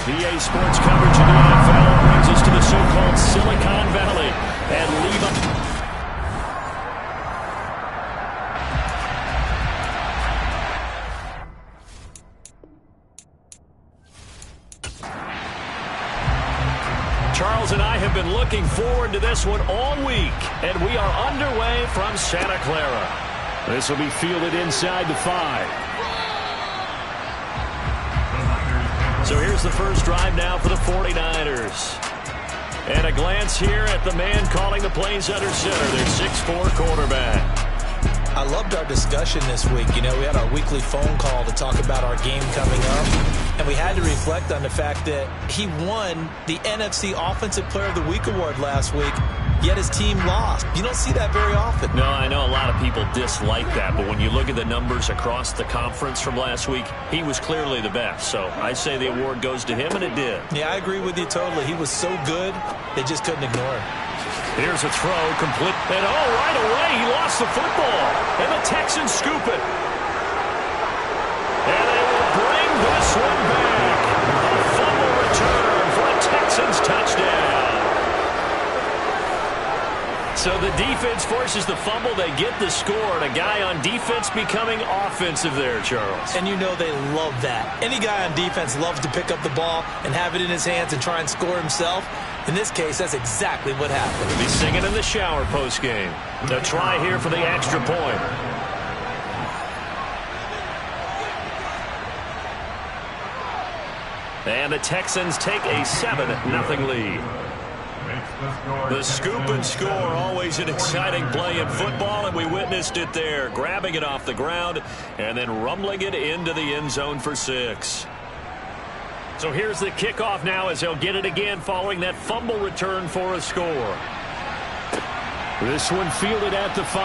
EA Sports coverage of the NFL brings us to the so-called Silicon Valley and Levi. Charles and I have been looking forward to this one all week, and we are underway from Santa Clara. This will be fielded inside the 5. So here's the first drive now for the 49ers. And a glance here at the man calling the plays under center, their 6'4" quarterback. I loved our discussion this week. You know, we had our weekly phone call to talk about our game coming up. And we had to reflect on the fact that he won the NFC Offensive Player of the Week award last week, yet his team lost. You don't see that very often. No, I know a lot of people dislike that, but when you look at the numbers across the conference from last week, he was clearly the best. So I say the award goes to him, and it did. Yeah, I agree with you totally. He was so good, they just couldn't ignore him. Here's a throw, complete, and right away, he lost the football. And the Texans scoop it. And they will bring this one back. A fumble return for a Texans touchdown. So the defense forces the fumble. They get the score. And a guy on defense becoming offensive there, Charles. And you know they love that. Any guy on defense loves to pick up the ball and have it in his hands and try and score himself. In this case, that's exactly what happened. He'll be singing in the shower postgame. A try here for the extra point. And the Texans take a 7-0 lead. The scoop and score, always an exciting play in football, and we witnessed it there, grabbing it off the ground and then rumbling it into the end zone for 6. So here's the kickoff now as they'll get it again following that fumble return for a score. This one fielded at the 5.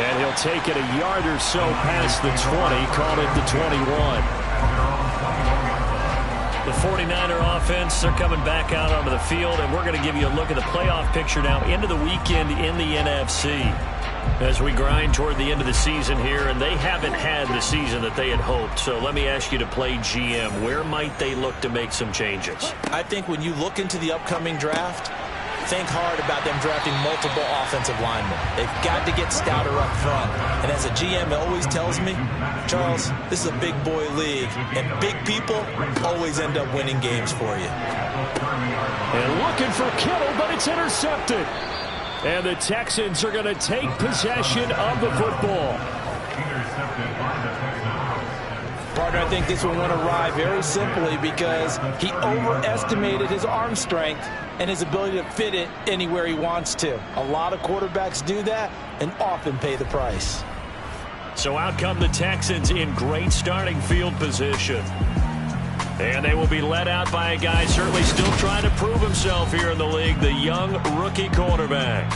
And he'll take it a yard or so past the 20, called it the 21. The 49er offense, they're coming back out onto the field, and we're going to give you a look at the playoff picture now into the weekend in the NFC. As we grind toward the end of the season here, and they haven't had the season that they had hoped. So let me ask you to play GM. Where might they look to make some changes? I think when you look into the upcoming draft, think hard about them drafting multiple offensive linemen. They've got to get stouter up front. And as a GM, it always tells me, Charles, this is a big boy league, and big people always end up winning games for you. And looking for Kittle, but it's intercepted. And the Texans are going to take possession of the football. Partner, I think this one went awry very simply because he overestimated his arm strength and his ability to fit it anywhere he wants to. A lot of quarterbacks do that and often pay the price. So out come the Texans in great starting field position. And they will be led out by a guy certainly still trying to prove himself here in the league, the young rookie quarterback.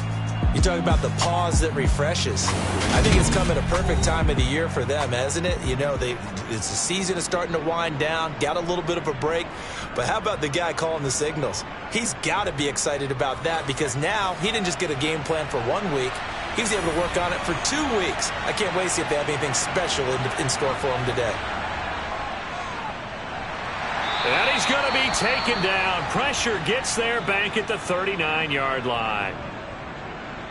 You talk about the pause that refreshes. I think it's come at a perfect time of the year for them, hasn't it? You know, it's the season is starting to wind down, got a little bit of a break. But how about the guy calling the signals? He's got to be excited about that because now he didn't just get a game plan for 1 week. He's able to work on it for 2 weeks. I can't wait to see if they have anything special in store for him today. And he's going to be taken down. Pressure gets there, bank at the 39-yard line.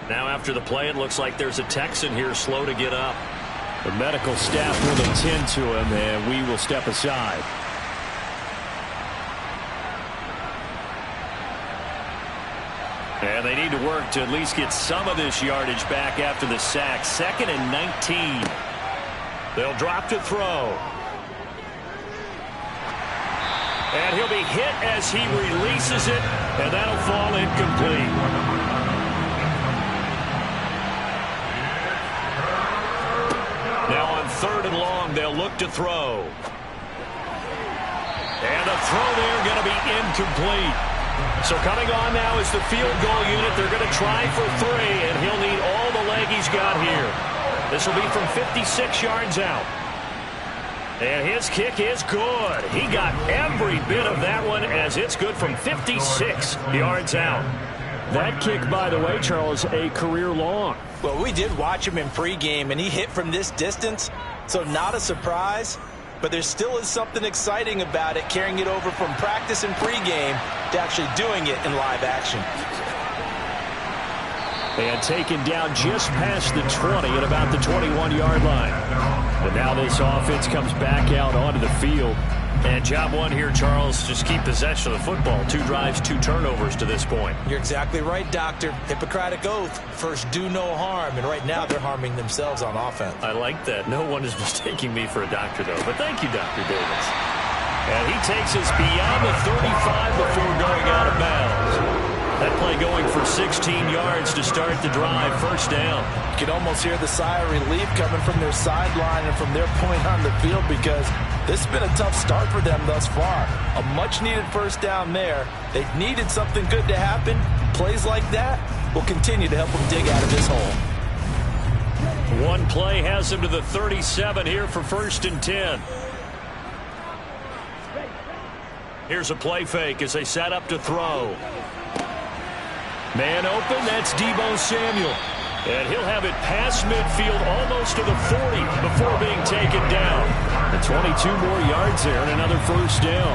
Now after the play, it looks like there's a Texan here slow to get up. The medical staff will attend to him, and we will step aside. And they need to work to at least get some of this yardage back after the sack. 2nd and 19. They'll drop to throw. And he'll be hit as he releases it, and that'll fall incomplete. Now on 3rd and long, they'll look to throw. And the throw there going to be incomplete. So coming on now is the field goal unit. They're going to try for 3, and he'll need all the leg he's got here. This will be from 56 yards out. And his kick is good. He got every bit of that one as it's good from 56 yards out. That kick, by the way, Charles, a career long. Well, we did watch him in pregame, and he hit from this distance, so not a surprise. but there still is something exciting about it, carrying it over from practice and pregame to actually doing it in live action. And taken down just past the 20 at about the 21-yard line. And now this offense comes back out onto the field. And job one here, Charles, just keep possession of the football. 2 drives, 2 turnovers to this point. You're exactly right, Doctor. Hippocratic oath. First, do no harm. And right now, they're harming themselves on offense. I like that. No one is mistaking me for a doctor, though. But thank you, Dr. Davis. And he takes us beyond the 35 before going out of bounds. That play going for 16 yards to start the drive. First down. You can almost hear the sigh of relief coming from their sideline and from their point on the field, because this has been a tough start for them thus far. A much-needed first down there. They've needed something good to happen. Plays like that will continue to help them dig out of this hole. One play has them to the 37 here for 1st and 10. Here's a play fake as they set up to throw. Man open, that's Deebo Samuel. And he'll have it past midfield almost to the 40 before being taken down. The 22 more yards there and another first down.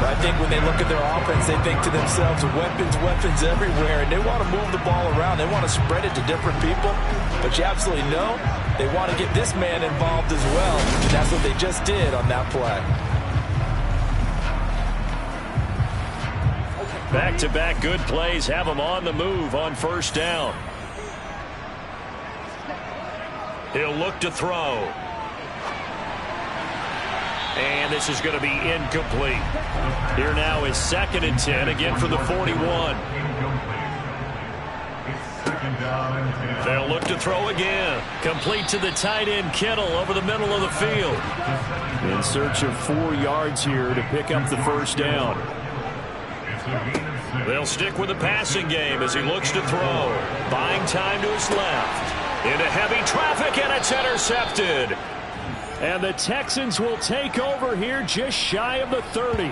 I think when they look at their offense, they think to themselves, weapons, weapons everywhere. And they want to move the ball around. They want to spread it to different people. But you absolutely know they want to get this man involved as well. And that's what they just did on that play. Back-to-back good plays have them on the move on first down. He'll look to throw. And this is going to be incomplete. Here now is 2nd and 10, again for the 41. They'll look to throw again. Complete to the tight end, Kittle, over the middle of the field. In search of 4 yards here to pick up the first down. They'll stick with the passing game as he looks to throw. Buying time to his left. Into heavy traffic, and it's intercepted. And the Texans will take over here just shy of the 30.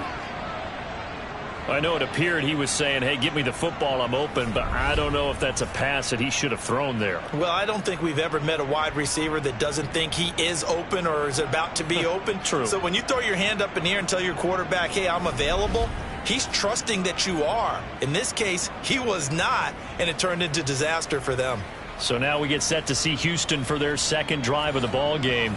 I know it appeared he was saying, hey, give me the football, I'm open, but I don't know if that's a pass that he should have thrown there. Well, I don't think we've ever met a wide receiver that doesn't think he is open or is about to be open. True. So when you throw your hand up in the air and tell your quarterback, hey, I'm available, he's trusting that you are. In this case, he was not, and it turned into disaster for them. So now we get set to see Houston for their 2nd drive of the ball game.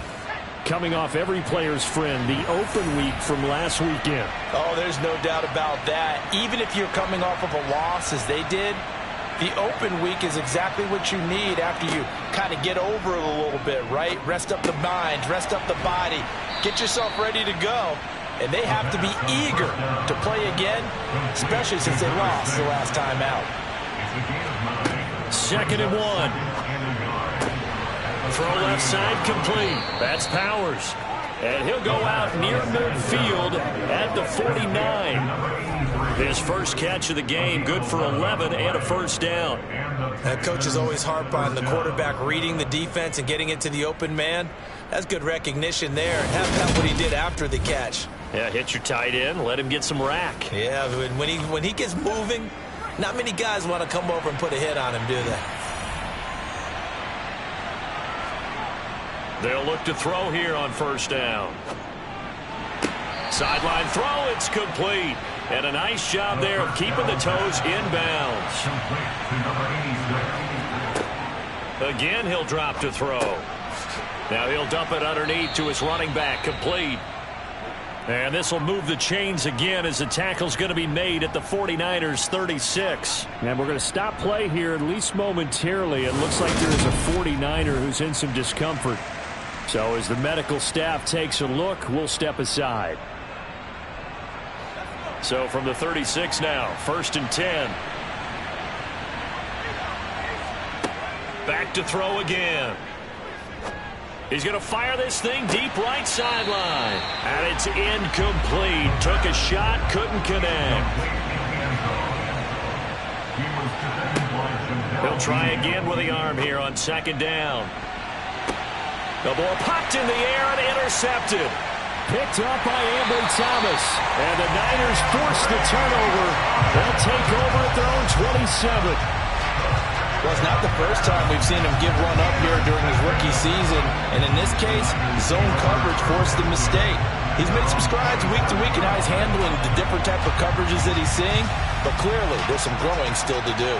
Coming off every player's friend, the open week from last weekend. Oh, there's no doubt about that. Even if you're coming off of a loss as they did, the open week is exactly what you need after you kind of get over it a little bit, right? Rest up the mind, rest up the body, get yourself ready to go. And they have to be eager to play again, especially since they lost the last time out. 2nd and 1. Throw left side complete. That's Powers. And he'll go out near midfield at the 49. His first catch of the game, good for 11 and a first down. That coach is always harp on the quarterback reading the defense and getting it to the open man. That's good recognition there. And have that what he did after the catch. Yeah, hit your tight end, let him get some rack. Yeah, when he gets moving, not many guys want to come over and put a hit on him, do they? They'll look to throw here on first down. Sideline throw, it's complete. And a nice job there of keeping the toes inbounds. Again, he'll drop to throw. Now he'll dump it underneath to his running back, complete. And this will move the chains again as the tackle's going to be made at the 49ers 36. And we're going to stop play here at least momentarily. It looks like there is a 49er who's in some discomfort. So as the medical staff takes a look, we'll step aside. So from the 36 now, 1st and 10. Back to throw again. He's going to fire this thing deep right sideline. And it's incomplete. Took a shot, couldn't connect. He'll try again with the arm here on 2nd down. The ball popped in the air and intercepted. Picked up by Ambry Thomas. And the Niners force the turnover. They'll take over at their own 27. Well, it's not the first time we've seen him give one up here during his rookie season. And in this case, zone coverage forced the mistake. He's made some strides week to week in how he's handling the different type of coverages that he's seeing, but clearly there's some growing still to do.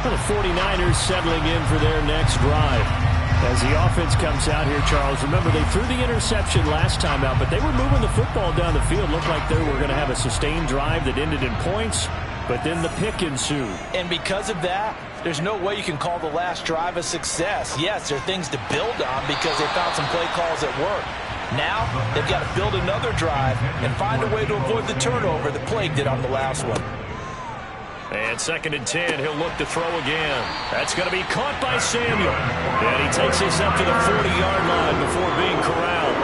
Well, the 49ers settling in for their next drive. As the offense comes out here, Charles, remember they threw the interception last time out, but they were moving the football down the field. Looked like they were going to have a sustained drive that ended in points, but then the pick ensued. And because of that, there's no way you can call the last drive a success. Yes, there are things to build on because they found some play calls that work. Now, they've got to build another drive and find a way to avoid the turnover that plagued it on the last one. And 2nd and 10, he'll look to throw again. That's going to be caught by Samuel. And he takes us up to the 40-yard line before being corralled.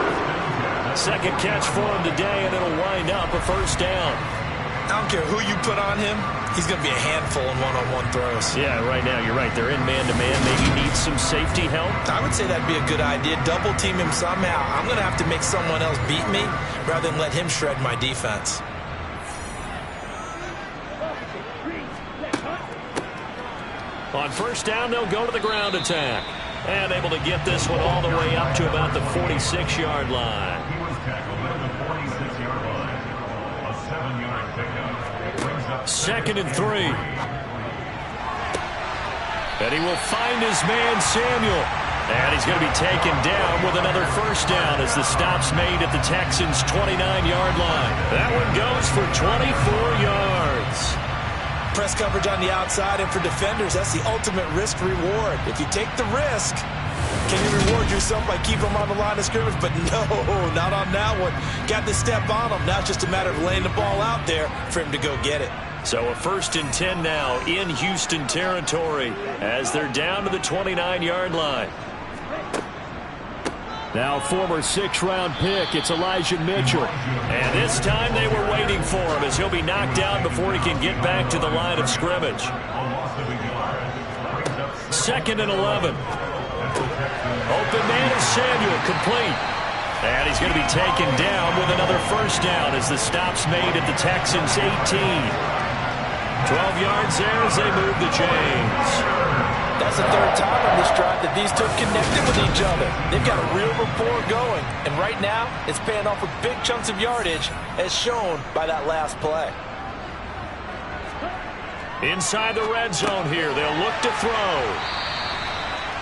Second catch for him today, and it'll wind up a first down. I don't care who you put on him. He's going to be a handful in one-on-one throws. Yeah, right now, you're right. They're in man-to-man. Maybe needs some safety help. I would say that'd be a good idea. Double team him somehow. I'm going to have to make someone else beat me rather than let him shred my defense. On first down, they'll go to the ground attack. And able to get this one all the way up to about the 46-yard line. He was tackled at the 46-yard line. A 7-yard pickup. 2nd and 3. And he will find his man, Samuel. And he's going to be taken down with another first down as the stop's made at the Texans' 29-yard line. That one goes for 24 yards. Press coverage on the outside, and for defenders, that's the ultimate risk-reward. If you take the risk, can you reward yourself by keeping them on the line of scrimmage? But no, not on that one. Got to step on them. Now it's just a matter of laying the ball out there for him to go get it. So a 1st and 10 now in Houston territory as they're down to the 29-yard line. Now former 6th-round pick, it's Elijah Mitchell. And this time they were waiting for him as he'll be knocked down before he can get back to the line of scrimmage. 2nd and 11. Open man is Samuel, complete. And he's going to be taken down with another first down as the stop's made at the Texans' 18. 12 yards there as they move the chains. That's the 3rd time on this drive that these two connected with each other. They've got a real rapport going. And right now, it's paying off with big chunks of yardage, as shown by that last play. Inside the red zone here, they'll look to throw.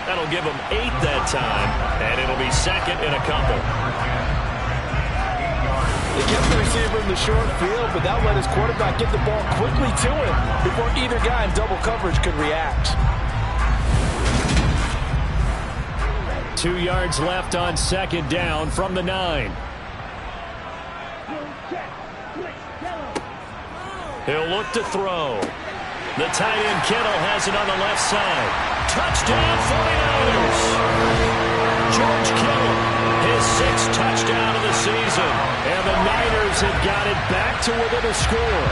That'll give them 8 that time, and it'll be 2nd and a couple. They kept the receiver in the short field, but that let his quarterback get the ball quickly to him before either guy in double coverage could react. 2 yards left on 2nd down from the 9. He'll look to throw. The tight end Kittle has it on the left side. Touchdown 49ers! George Kittle, his 6th touchdown of the season. And the Niners have got it back to within a score.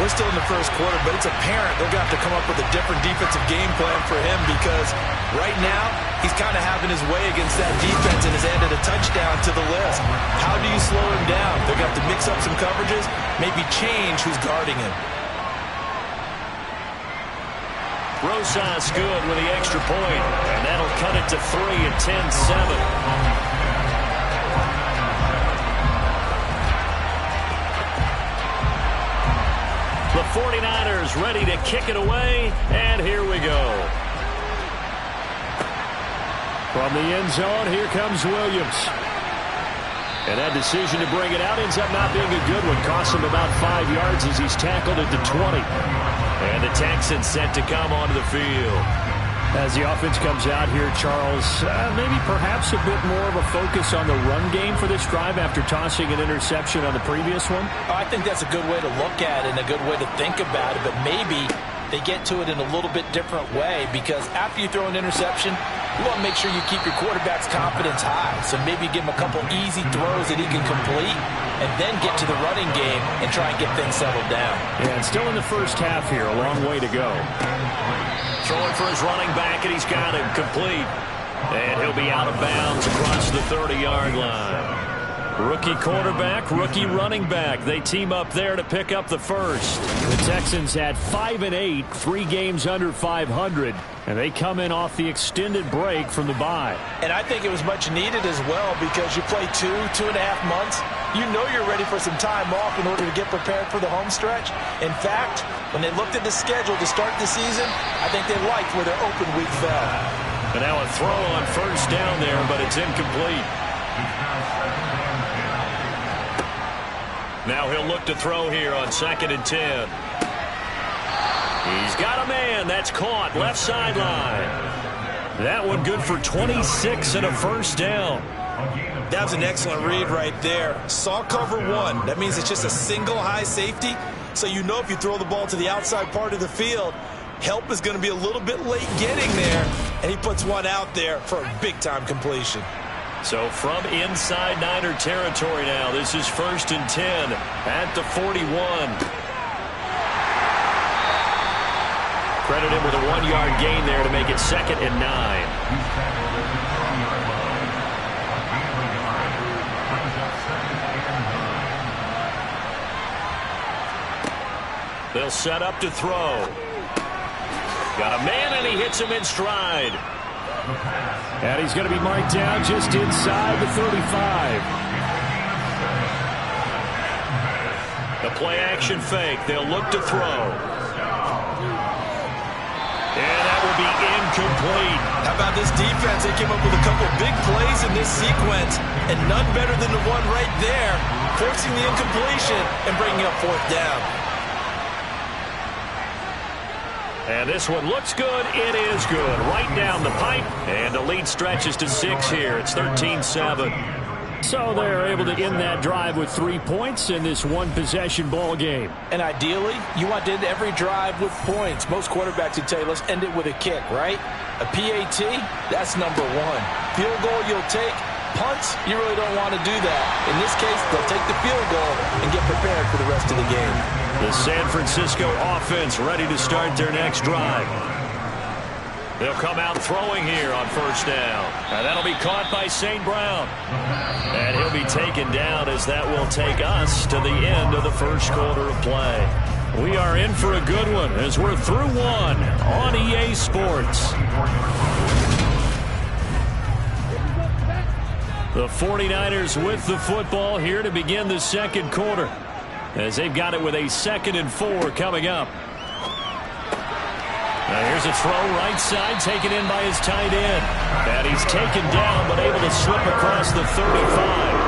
We're still in the first quarter, but it's apparent they're going to have to come up with a different defensive game plan for him because right now he's kind of having his way against that defense and has added a touchdown to the list. How do you slow him down? They're going to have to mix up some coverages, maybe change who's guarding him. Rosas good with the extra point, and that'll cut it to 3 at 10-7. The 49ers ready to kick it away, and here we go. From the end zone, here comes Williams. And that decision to bring it out ends up not being a good one. Costs him about 5 yards as he's tackled at the 20. And the Texans set to come onto the field. As the offense comes out here, Charles, maybe perhaps a bit more of a focus on the run game for this drive after tossing an interception on the previous one? I think that's a good way to look at it and a good way to think about it, but maybe they get to it in a little bit different way because after you throw an interception, you want to make sure you keep your quarterback's confidence high. So maybe give him a couple easy throws that he can complete and then get to the running game and try and get things settled down. Yeah, and still in the first half here, a long way to go. Throwing for his running back, and he's got him complete. And he'll be out of bounds across the 30-yard line. Rookie quarterback, rookie running back. They team up there to pick up the first. The Texans had 5-8, 3 games under 500, and they come in off the extended break from the bye. And I think it was much needed as well because you play 2.5 months. You know you're ready for some time off in order to get prepared for the home stretch. In fact, when they looked at the schedule to start the season, I think they liked where their open week fell. And now a throw on first down there, but it's incomplete. Now he'll look to throw here on 2nd and 10. He's got a man. That's caught. Left sideline. That one good for 26 and a first down. That was an excellent read right there. Saw cover 1. That means it's just a single high safety. So you know if you throw the ball to the outside part of the field, help is going to be a little bit late getting there. And he puts one out there for a big-time completion. So from inside Niner territory now, this is 1st and 10 at the 41. Credit him with a 1-yard gain there to make it 2nd and 9. They'll set up to throw. Got a man, and he hits him in stride. And he's going to be marked down just inside the 35. The play-action fake. They'll look to throw. And that will be incomplete. How about this defense? They came up with a couple big plays in this sequence, and none better than the one right there, forcing the incompletion and bringing up 4th down. And this one looks good. It is good. Right down the pipe. And the lead stretches to 6 here. It's 13-7. So they're able to end that drive with 3 points in this one-possession ball game. And ideally, you want to end every drive with points. Most quarterbacks would tell you, let's end it with a kick, right? A PAT, that's number 1. Field goal you'll take. Punts, you really don't want to do that. In this case, they'll take the field goal and get prepared for the rest of the game. The San Francisco offense ready to start their next drive. They'll come out throwing here on 1st down. And that'll be caught by St. Brown. And he'll be taken down as that will take us to the end of the first quarter of play. We are in for a good one as we're through one on EA Sports. The 49ers with the football here to begin the second quarter, as they've got it with a 2nd and 4 coming up. Now here's a throw right side taken in by his tight end. And he's taken down but able to slip across the 35.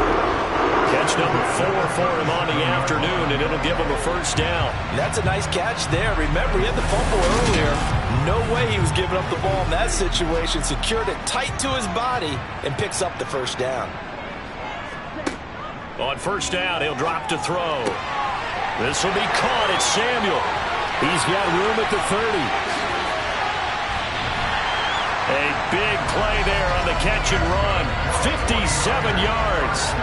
Catch number 4 for him on the afternoon, and it'll give him a first down. That's a nice catch there. Remember, he had the fumble earlier. No way he was giving up the ball in that situation. Secured it tight to his body and picks up the first down. On 1st down, he'll drop to throw. This will be caught. It's Samuel. He's got room at the 30. A big play there on the catch and run. 57 yards.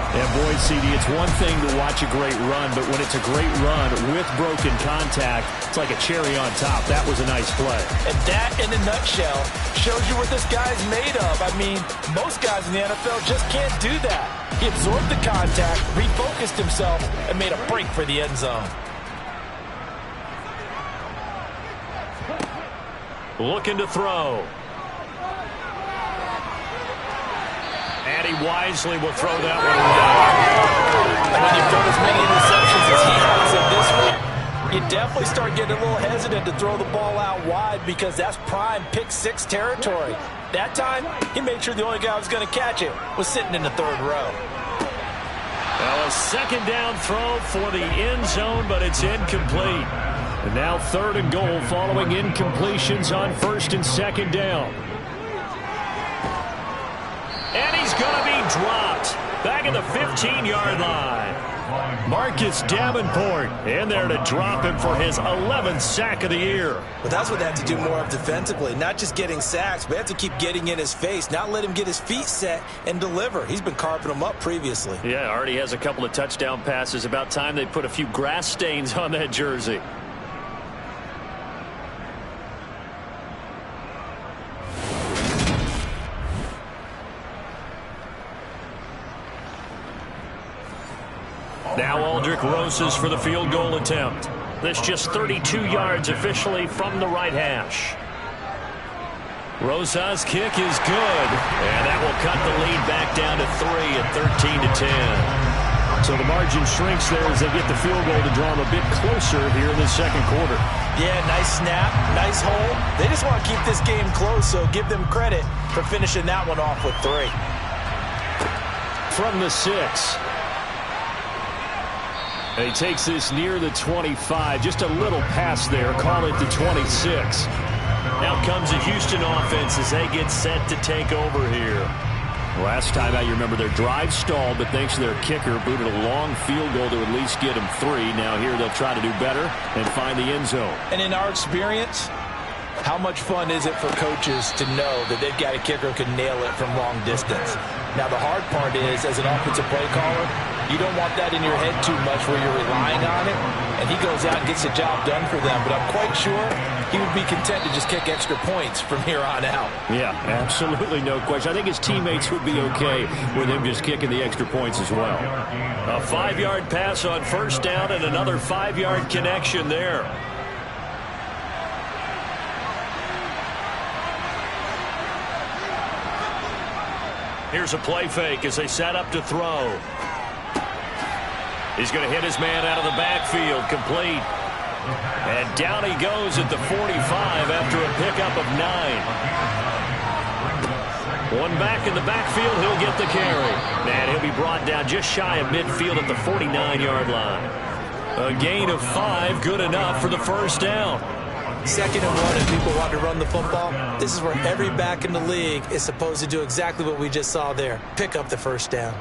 And boy, CD, it's one thing to watch a great run, but when it's a great run with broken contact, it's like a cherry on top. That was a nice play. And that, in a nutshell, shows you what this guy's made of. I mean, most guys in the NFL just can't do that. He absorbed the contact, refocused himself, and made a break for the end zone. Looking to throw. And he wisely will throw that one away. When you've thrown as many interceptions as he has in this one, you definitely start getting a little hesitant to throw the ball out wide because that's prime pick 6 territory. That time, he made sure the only guy who was going to catch it was sitting in the 3rd row. Well, a 2nd down throw for the end zone, but it's incomplete. And now 3rd and goal following incompletions on 1st and 2nd down. And he's going to be dropped back at the 15-yard line. Marcus Davenport in there to drop him for his 11th sack of the year. But that's what they have to do more of defensively, not just getting sacks, but they have to keep getting in his face, not let him get his feet set and deliver. He's been carving them up previously. Yeah, already has a couple of touchdown passes. About time they put a few grass stains on that jersey. Now Aldrich Rosas for the field goal attempt. This just 32 yards officially from the right hash. Rosas' kick is good, and that will cut the lead back down to 3 at 13-10. So the margin shrinks there as they get the field goal to draw them a bit closer here in the second quarter. Yeah, nice snap, nice hole. They just want to keep this game close, so give them credit for finishing that one off with 3. From the 6. He takes this near the 25. Just a little pass there. Call it the 26. Now comes the Houston offense as they get set to take over here. Last time out, you remember their drive stalled, but thanks to their kicker, booted a long field goal to at least get them 3. Now here they'll try to do better and find the end zone. And in our experience, how much fun is it for coaches to know that they've got a kicker who can nail it from long distance? Now the hard part is, as an offensive play caller, you don't want that in your head too much where you're relying on it, and he goes out and gets the job done for them. But I'm quite sure he would be content to just kick extra points from here on out. Yeah, absolutely no question. I think his teammates would be okay with him just kicking the extra points as well. A 5-yard pass on first down and another 5-yard connection there. Here's a play fake as they set up to throw. He's going to hit his man out of the backfield, complete. And down he goes at the 45 after a pickup of 9. One back in the backfield, he'll get the carry. And he'll be brought down just shy of midfield at the 49-yard line. A gain of 5, good enough for the first down. 2nd and 1, and people want to run the football. This is where every back in the league is supposed to do exactly what we just saw there. Pick up the first down.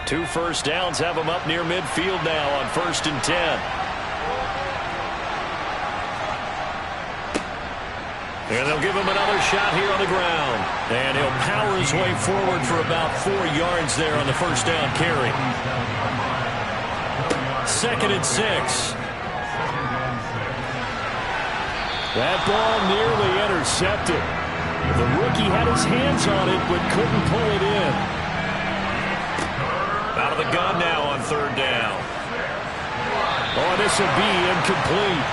Two first downs have them up near midfield now on 1st and 10. And they'll give him another shot here on the ground. And he'll power his way forward for about 4 yards there on the first down carry. 2nd and 6. That ball nearly intercepted. The rookie had his hands on it but couldn't pull it in. Out of the gun now on 3rd down. Oh, this will be incomplete.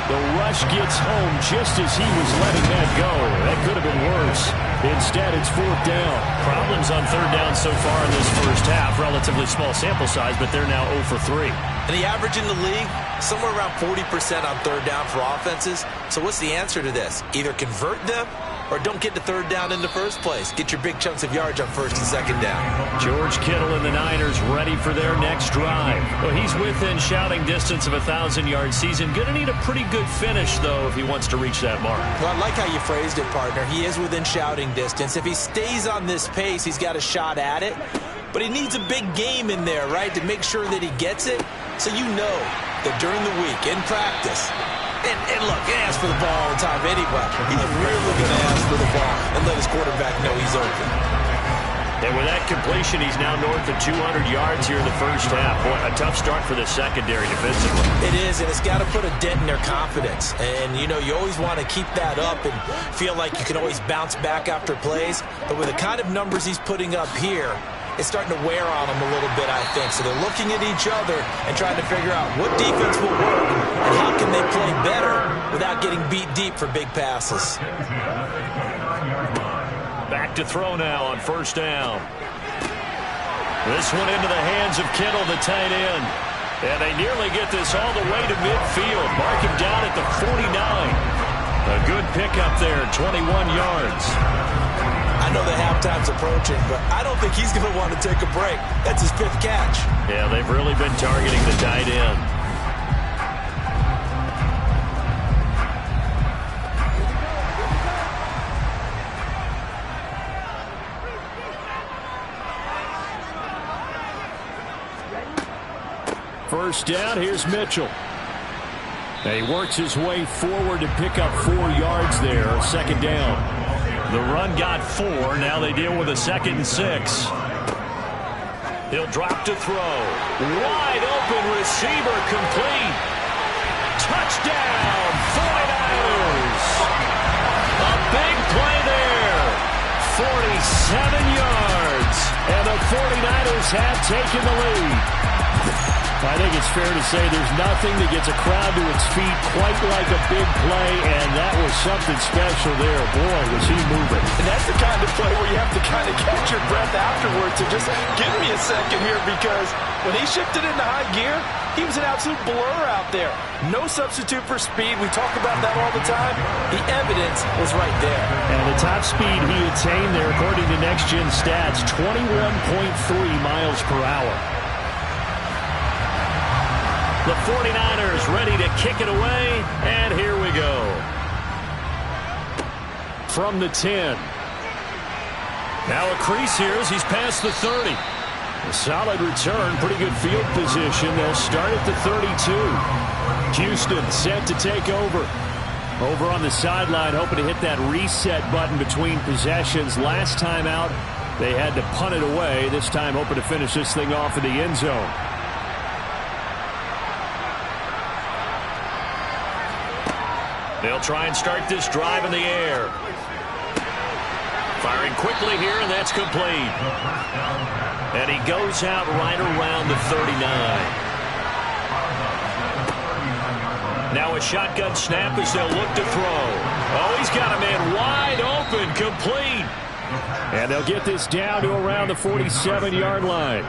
The rush gets home just as he was letting that go. That could have been worse. Instead, it's 4th down. Problems on 3rd down so far in this first half. Relatively small sample size, but they're now 0 for 3. And the average in the league, somewhere around 40% on 3rd down for offenses. So what's the answer to this? Either convert them or don't get to 3rd down in the first place. Get your big chunks of yards on 1st and 2nd down. George Kittle and the Niners ready for their next drive. Well, he's within shouting distance of a 1,000-yard season. Going to need a pretty good finish, though, if he wants to reach that mark. Well, I like how you phrased it, partner. He is within shouting distance. If he stays on this pace, he's got a shot at it. But he needs a big game in there, right, to make sure that he gets it. So you know that during the week, in practice, and look, he asks for the ball all the time anyway. He's really going to ask for the ball and let his quarterback know he's open. And with that completion, he's now north of 200 yards here in the first half. Boy, a tough start for the secondary defensively. It is, and it's got to put a dent in their confidence. And, you know, you always want to keep that up and feel like you can always bounce back after plays. But with the kind of numbers he's putting up here, it's starting to wear on them a little bit, I think. So they're looking at each other and trying to figure out what defense will work and how can they play better without getting beat deep for big passes. Back to throw now on 1st down. This one into the hands of Kittle, the tight end. And they nearly get this all the way to midfield. Mark him down at the 49. A good pickup there, 21 yards. I know that halftime's approaching, but I don't think he's going to want to take a break. That's his 5th catch. Yeah, they've really been targeting the tight end. First down, here's Mitchell. He works his way forward to pick up 4 yards there, 2nd down. The run got 4. Now they deal with a 2nd and 6. He'll drop to throw. Wide open receiver, complete. Touchdown, 49ers. A big play there. 47 And the 49ers have taken the lead. I think it's fair to say there's nothing that gets a crowd to its feet quite like a big play, and that was something special there. Boy, was he moving. And that's the kind of play where you have to kind of catch your breath afterwards to just give me a second here, because when he shifted into high gear, he was an absolute blur out there. No substitute for speed. We talk about that all the time. The evidence was right there. And the top speed he attained there, according to Next Gen Stats, 21.3 miles per hour. The 49ers ready to kick it away, and here we go. From the 10. Now a crease here as he's past the 30. A solid return, pretty good field position. They'll start at the 32. Houston set to take over. Over on the sideline, hoping to hit that reset button between possessions. Last time out, they had to punt it away. This time hoping to finish this thing off in the end zone. They'll try and start this drive in the air. Firing quickly here, and that's complete. And he goes out right around the 39. Now a shotgun snap as they'll look to throw. Oh, he's got a man wide open, complete. And they'll get this down to around the 47-yard line.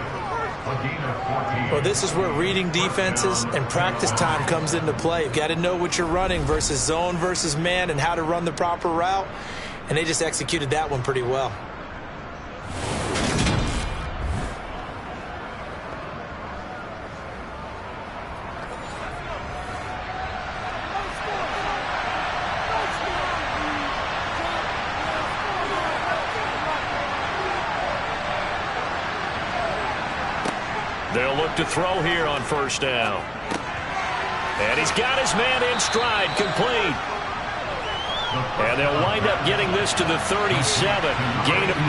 Well, this is where reading defenses and practice time comes into play. You've got to know what you're running versus zone versus man and how to run the proper route. And they just executed that one pretty well. They'll look to throw here on first down. And he's got his man in stride, complete. And they'll wind up getting this to the 37, gain of 9.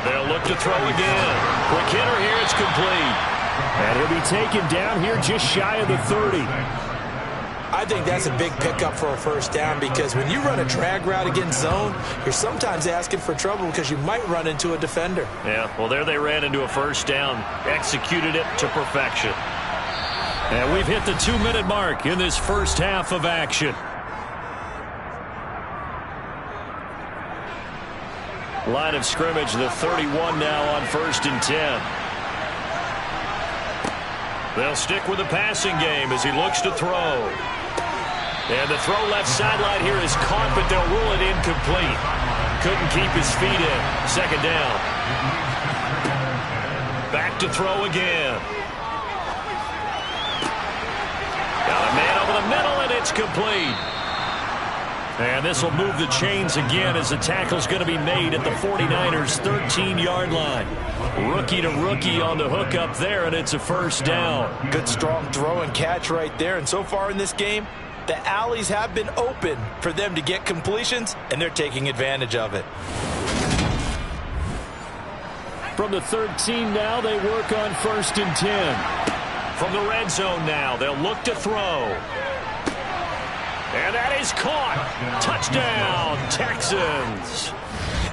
They'll look to throw again. Quick hitter here, it's complete. And he'll be taken down here just shy of the 30. I think that's a big pickup for a first down, because when you run a drag route against zone, you're sometimes asking for trouble because you might run into a defender. Yeah, well, there they ran into a first down, executed it to perfection. And we've hit the 2-minute mark in this first half of action. Line of scrimmage, the 31 now on 1st and 10. They'll stick with the passing game as he looks to throw. And the throw left sideline here is caught, but they'll rule it incomplete. Couldn't keep his feet in. Second down. Back to throw again. Got a man over the middle, and it's complete. And this will move the chains again as the tackle's going to be made at the 49ers' 13-yard line. Rookie to rookie on the hook up there, and it's a first down. Good strong throw and catch right there. And so far in this game, the alleys have been open for them to get completions, and they're taking advantage of it. From the 13 now, they work on 1st and 10. From the red zone now, they'll look to throw. And that is caught. Touchdown, Texans.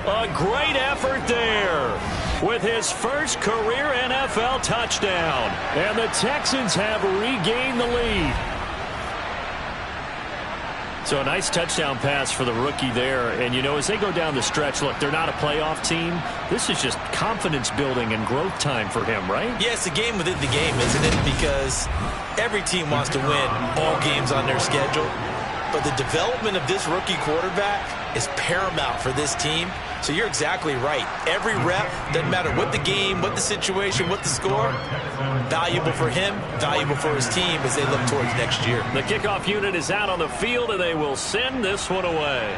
A great effort there with his first career NFL touchdown. And the Texans have regained the lead. So a nice touchdown pass for the rookie there. And, you know, as they go down the stretch, look, they're not a playoff team. This is just confidence building and growth time for him, right? Yeah, it's a game within the game, isn't it? Because every team wants to win all games on their schedule. But the development of this rookie quarterback is paramount for this team. So you're exactly right. Every rep, doesn't matter what the game, what the situation, what the score, valuable for him, valuable for his team as they look towards next year. The kickoff unit is out on the field, and they will send this one away.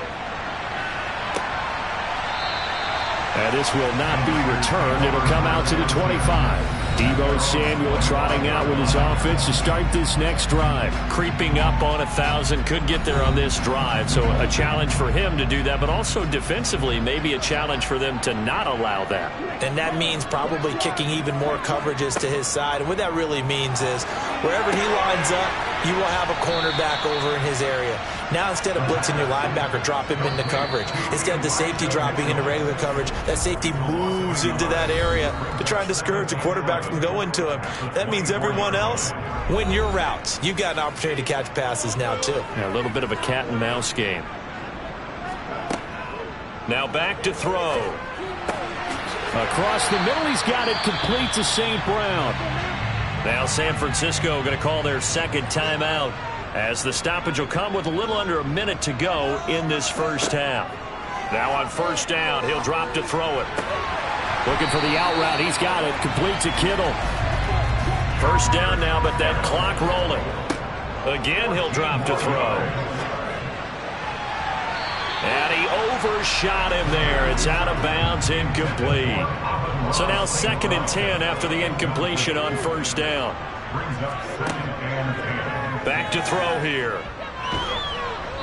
And this will not be returned. It'll come out to the 25. Deebo Samuel trotting out with his offense to start this next drive. Creeping up on 1,000, could get there on this drive. So a challenge for him to do that, but also defensively, maybe a challenge for them to not allow that. And that means probably kicking even more coverages to his side. And what that really means is wherever he lines up, you will have a cornerback over in his area. Now, instead of blitzing your linebacker, drop him into coverage. Instead of the safety dropping into regular coverage, that safety moves into that area to try and discourage the quarterback from going to him. That means everyone else, win your routes. You've got an opportunity to catch passes now, too. Yeah, a little bit of a cat and mouse game. Now back to throw. Across the middle, he's got it complete to St. Brown. Now San Francisco going to call their second timeout, as the stoppage will come with a little under a minute to go in this first half. Now on first down, he'll drop to throw it. Looking for the out route. He's got it complete to Kittle. First down now, but that clock rolling. Again, he'll drop to throw. And he overshot him there. It's out of bounds, incomplete. So now 2nd and 10 after the incompletion on first down. Back to throw here.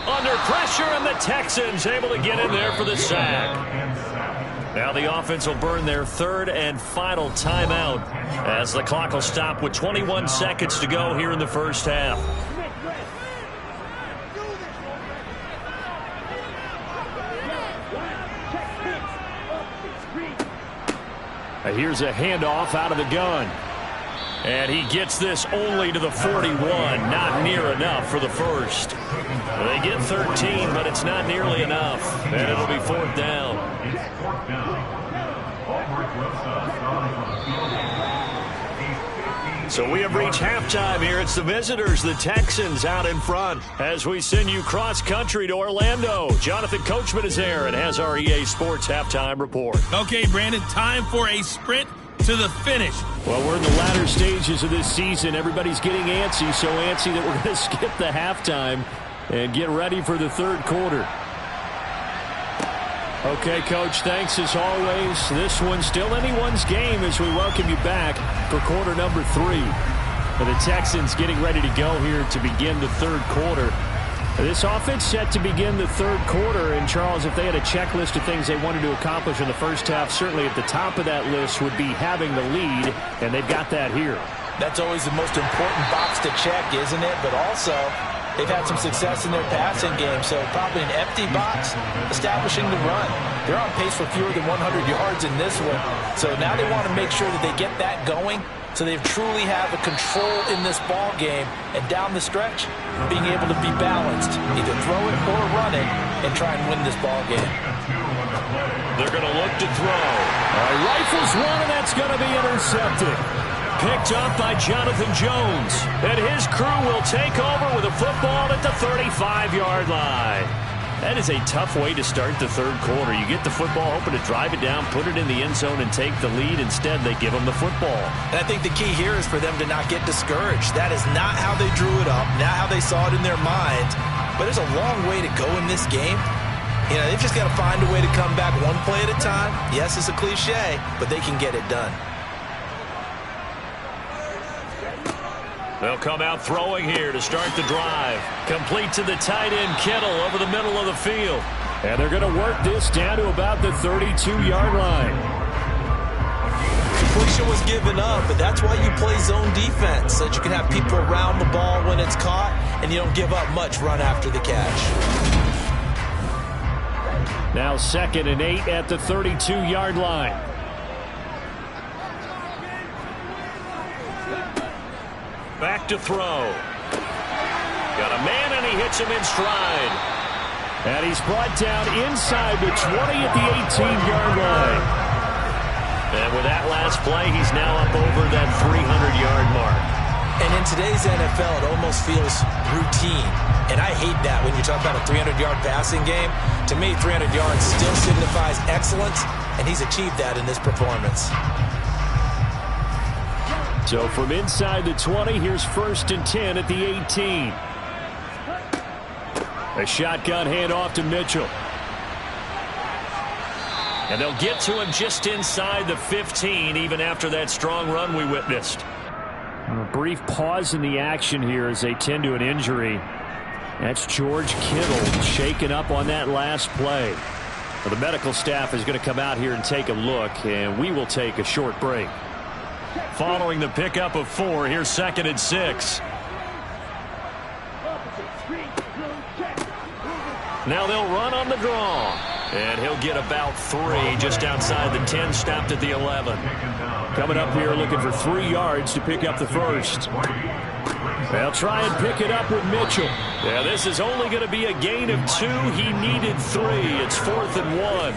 Under pressure, and the Texans able to get in there for the sack. Now the offense will burn their 3rd and final timeout, as the clock will stop with 21 seconds to go here in the first half. Here's a handoff out of the gun. And he gets this only to the 41. Not near enough for the first. They get 13, but it's not nearly enough. And it'll be 4th down. So we have reached halftime here. It's the visitors, the Texans, out in front. As we send you cross-country to Orlando, Jonathan Coachman is there and has our EA Sports halftime report. Okay, Brandon, time for a sprint to the finish. Well, we're in the latter stages of this season. Everybody's getting antsy, so antsy that we're going to skip the halftime and get ready for the 3rd quarter. Okay, Coach, thanks as always. This one's still anyone's game as we welcome you back for quarter number 3. The Texans getting ready to go here to begin the 3rd quarter. This offense set to begin the 3rd quarter. And, Charles, if they had a checklist of things they wanted to accomplish in the first half, certainly at the top of that list would be having the lead, and they've got that here. That's always the most important box to check, isn't it? But also, they've had some success in their passing game, so probably an empty box, establishing the run. They're on pace for fewer than 100 yards in this one, so now they want to make sure that they get that going so they truly have a control in this ball game, and down the stretch, being able to be balanced, either throw it or run it, and try and win this ball game. They're going to look to throw. Rifles one, and that's going to be intercepted. Picked up by Jonathan Jones. And his crew will take over with a football at the 35-yard line. That is a tough way to start the 3rd quarter. You get the football, hoping to drive it down, put it in the end zone, and take the lead. Instead, they give them the football. And I think the key here is for them to not get discouraged. That is not how they drew it up, not how they saw it in their minds. But there's a long way to go in this game. You know, they've just got to find a way to come back one play at a time. Yes, it's a cliche, but they can get it done. They'll come out throwing here to start the drive. Complete to the tight end, Kittle, over the middle of the field. And they're going to work this down to about the 32-yard line. Completion was given up, but that's why you play zone defense, so that you can have people around the ball when it's caught, and you don't give up much run after the catch. Now 2nd and 8 at the 32-yard line. Back to throw. Got a man, and he hits him in stride. And he's brought down inside the 20 at the 18-yard line. And with that last play, he's now up over that 300-yard mark. And in today's NFL, it almost feels routine. And I hate that when you talk about a 300-yard passing game. To me, 300 yards still signifies excellence, and he's achieved that in this performance. So from inside the 20, here's 1st and 10 at the 18. A shotgun handoff to Mitchell. And they'll get to him just inside the 15, even after that strong run we witnessed. A brief pause in the action here as they tend to an injury. That's George Kittle shaken up on that last play. Well, the medical staff is going to come out here and take a look, and we will take a short break. Following the pickup of 4, here's 2nd and 6. Now they'll run on the draw. And he'll get about 3 just outside the 10, stopped at the 11. Coming up here looking for 3 yards to pick up the first. They'll try and pick it up with Mitchell. Yeah, this is only going to be a gain of 2. He needed 3. It's 4th and 1.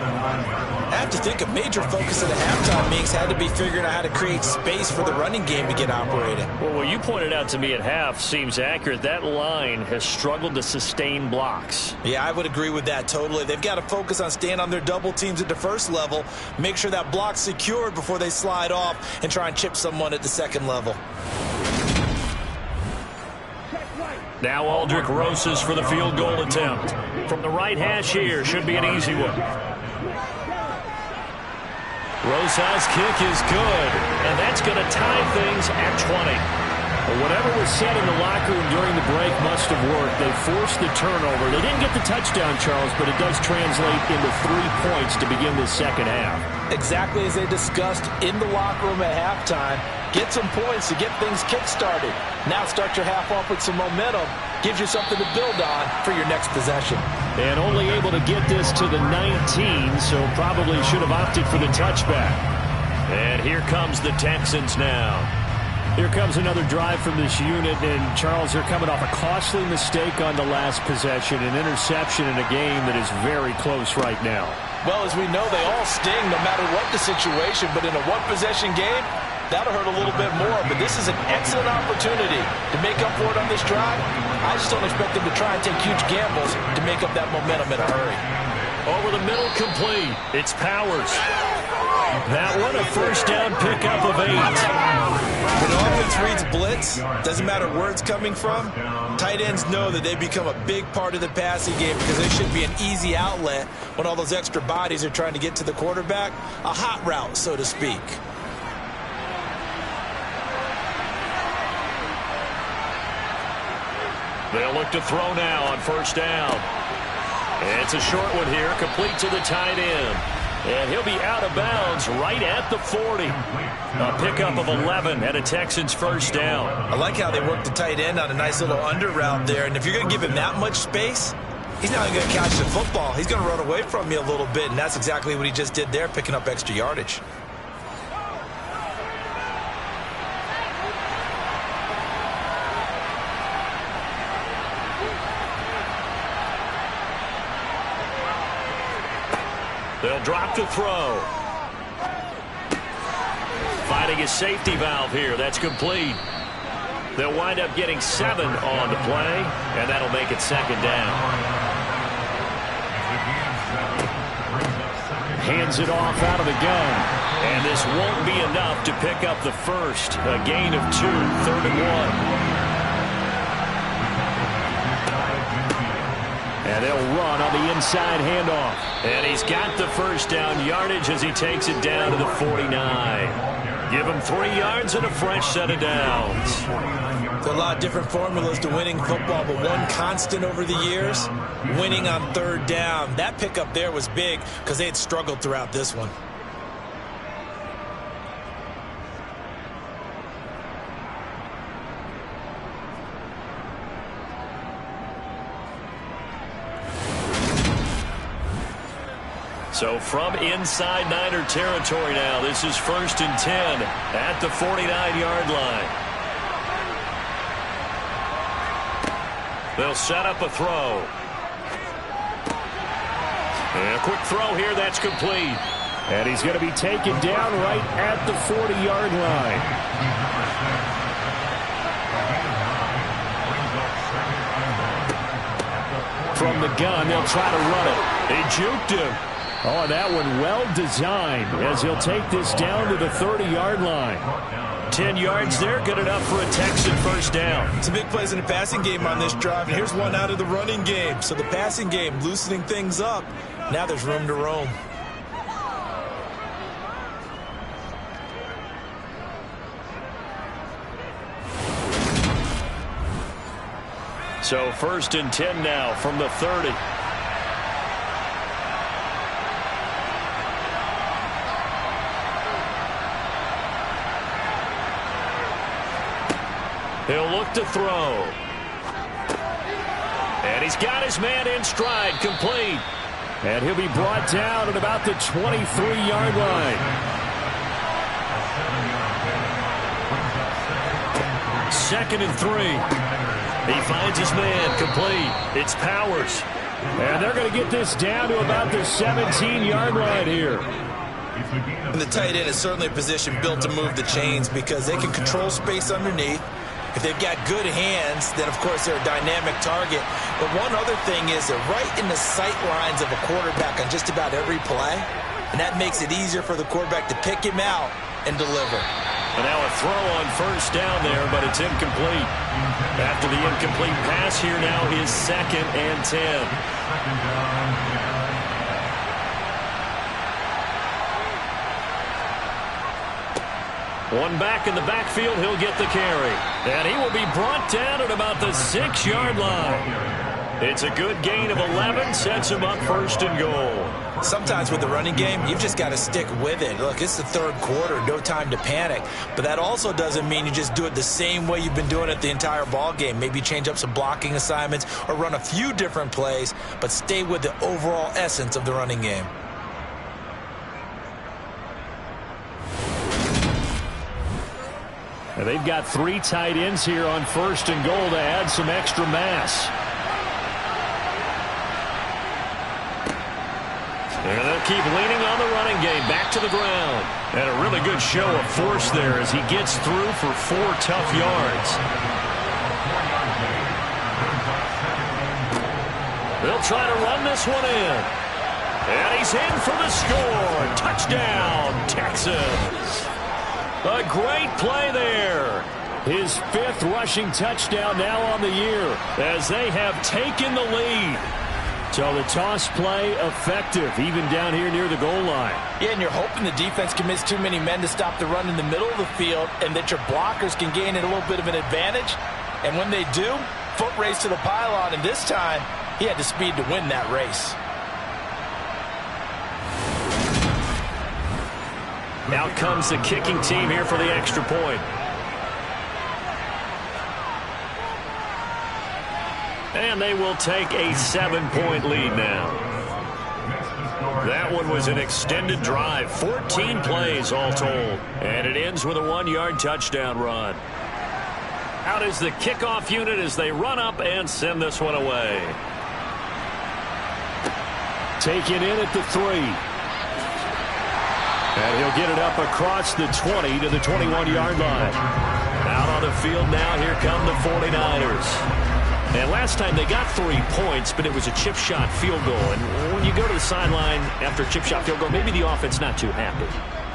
I have to think a major focus of the halftime meetings had to be figuring out how to create space for the running game to get operating. Well, what you pointed out to me at half seems accurate. That line has struggled to sustain blocks. Yeah, I would agree with that totally. They've got to focus on staying on their double teams at the first level, make sure that block's secured before they slide off and try and chip someone at the second level. Now Aldrich Rosas for the field goal attempt. From the right hash here, should be an easy one. Rosas' kick is good, and that's going to tie things at 20. Well, whatever was said in the locker room during the break must have worked. They forced the turnover. They didn't get the touchdown, Charles, but it does translate into 3 points to begin the second half. Exactly as they discussed in the locker room at halftime. Get some points to get things kick-started. Now start your half off with some momentum. Gives you something to build on for your next possession. And only able to get this to the 19, so probably should have opted for the touchback. And here comes the Texans now. Here comes another drive from this unit, and Charles, they're coming off a costly mistake on the last possession, an interception in a game that is very close right now. Well, as we know, they all sting no matter what the situation, but in a one-possession game, that'll hurt a little bit more. But this is an excellent opportunity to make up for it on this drive. I just don't expect them to try and take huge gambles to make up that momentum in a hurry. Over the middle, complete. It's Powers. That one, a first down pickup of 8. When offense reads blitz, doesn't matter where it's coming from, tight ends know that they become a big part of the passing game because they should be an easy outlet when all those extra bodies are trying to get to the quarterback. A hot route, so to speak. They'll look to throw now on first down. It's a short one here, complete to the tight end. And he'll be out of bounds right at the 40. A pickup of 11 and a Texans first down. I like how they work the tight end on a nice little under route there. And if you're going to give him that much space, he's not going to catch the football. He's going to run away from you a little bit, and that's exactly what he just did there, picking up extra yardage. They'll drop to throw. Finding his safety valve here. That's complete. They'll wind up getting 7 on the play, and that'll make it second down. Hands it off out of the gun. And this won't be enough to pick up the first. A gain of 2, 3rd and 1. And they'll run on the inside handoff. And he's got the first down yardage as he takes it down to the 49. Give him 3 yards and a fresh set of downs. There's a lot of different formulas to winning football, but one constant over the years, winning on third down. That pickup there was big because they had struggled throughout this one. So from inside Niner territory now, this is 1st and 10 at the 49-yard line. They'll set up a throw. And a quick throw here, that's complete. And he's going to be taken down right at the 40-yard line. From the gun, they'll try to run it. They juked him. Oh, that one well designed as he'll take this down to the 30-yard line. 10 yards there, good enough for a Texan first down. Some big plays in the passing game on this drive, and here's one out of the running game. So the passing game loosening things up. Now there's room to roam. So 1st and 10 now from the 30. He'll look to throw. And he's got his man in stride, complete. And he'll be brought down at about the 23-yard line. 2nd and 3. He finds his man, complete. It's Powers. And they're going to get this down to about the 17-yard line here. And the tight end is certainly a position built to move the chains because they can control space underneath. If they've got good hands, then, of course, they're a dynamic target. But one other thing is they're right in the sight lines of a quarterback on just about every play, and that makes it easier for the quarterback to pick him out and deliver. And now a throw on 1st down there, but it's incomplete. After the incomplete pass here now is 2nd and 10. 2nd down, 10. One back in the backfield, he'll get the carry. And he will be brought down at about the 6-yard line. It's a good gain of 11, sets him up 1st and goal. Sometimes with the running game, you've just got to stick with it. Look, it's the 3rd quarter, no time to panic. But that also doesn't mean you just do it the same way you've been doing it the entire ball game. Maybe change up some blocking assignments or run a few different plays, but stay with the overall essence of the running game. And they've got 3 tight ends here on 1st and goal to add some extra mass. And they'll keep leaning on the running game back to the ground. And a really good show of force there as he gets through for 4 tough yards. They'll try to run this one in. And he's in for the score. Touchdown, Texans. A great play there. His 5th rushing touchdown now on the year as they have taken the lead. So the toss play effective, even down here near the goal line. Yeah, and you're hoping the defense can miss too many men to stop the run in the middle of the field and that your blockers can gain a little bit of an advantage. And when they do, foot race to the pylon, and this time he had the speed to win that race. Out comes the kicking team here for the extra point. And they will take a 7-point lead now. That one was an extended drive, 14 plays all told. And it ends with a 1-yard touchdown run. Out is the kickoff unit as they run up and send this one away. Taken in at the 3. And he'll get it up across the 20 to the 21-yard line. Out on the field now, here come the 49ers. And last time they got 3 points, but it was a chip shot field goal. And when you go to the sideline after a chip shot field goal, maybe the offense not too happy.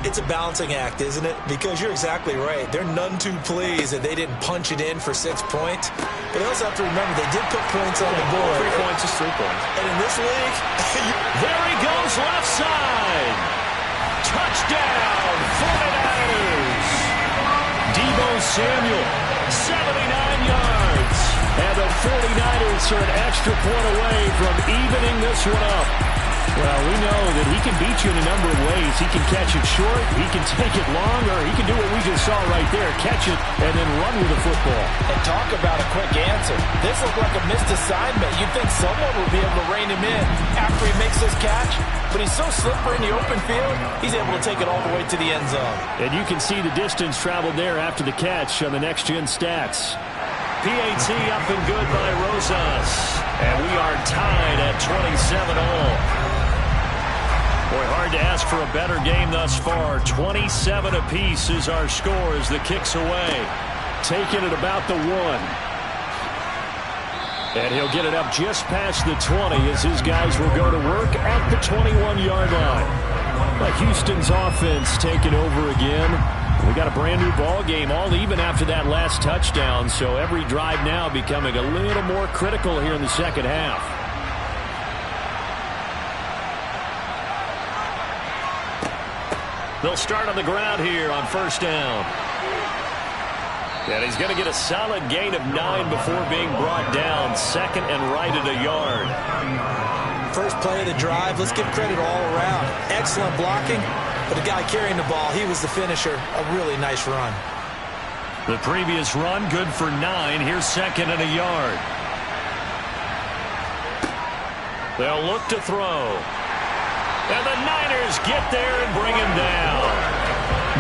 It's a balancing act, isn't it? Because you're exactly right. They're none too pleased that they didn't punch it in for 6 points. But they also have to remember they did put points on the board. 3 points is 3 points. And in this league, there he goes left side. Touchdown, 49ers. Deebo Samuel, 79 yards. And the 49ers are an extra point away from evening this one up. Well, we know that he can beat you in a number of ways. He can catch it short, he can take it long, or he can do what we just saw right there, catch it and then run with the football. And talk about a quick answer. This looked like a missed assignment. You'd think someone would be able to rein him in after he makes this catch, but he's so slippery in the open field, he's able to take it all the way to the end zone. And you can see the distance traveled there after the catch on the next-gen stats. PAT up and good by Rosas. And we are tied at 27 all. Boy, hard to ask for a better game thus far. 27 apiece is our score as the kick's away. Taking it about the 1. And he'll get it up just past the 20 as his guys will go to work at the 21-yard line. But Houston's offense taking over again. We got a brand new ball game, all even after that last touchdown. So every drive now becoming a little more critical here in the second half. They'll start on the ground here on 1st down. And he's going to get a solid gain of 9 before being brought down. 2nd and right at a yard. First play of the drive, let's give credit all around. Excellent blocking, but the guy carrying the ball, he was the finisher. A really nice run. The previous run, good for 9. Here's 2nd and a yard. They'll look to throw. And the Niners get there and bring him down.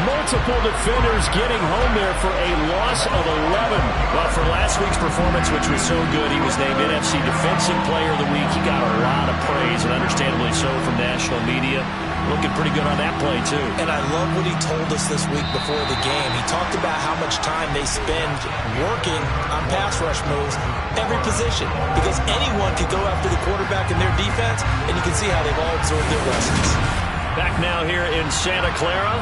Multiple defenders getting home there for a loss of 11. Well, for last week's performance, which was so good, he was named NFC Defensive Player of the Week. He got a lot of praise, and understandably so, from national media. Looking pretty good on that play, too. And I love what he told us this week before the game. He talked about how much time they spend working on pass rush moves, every position, because anyone could go after the quarterback in their defense, and you can see how they've all absorbed their lessons. Back now here in Santa Clara.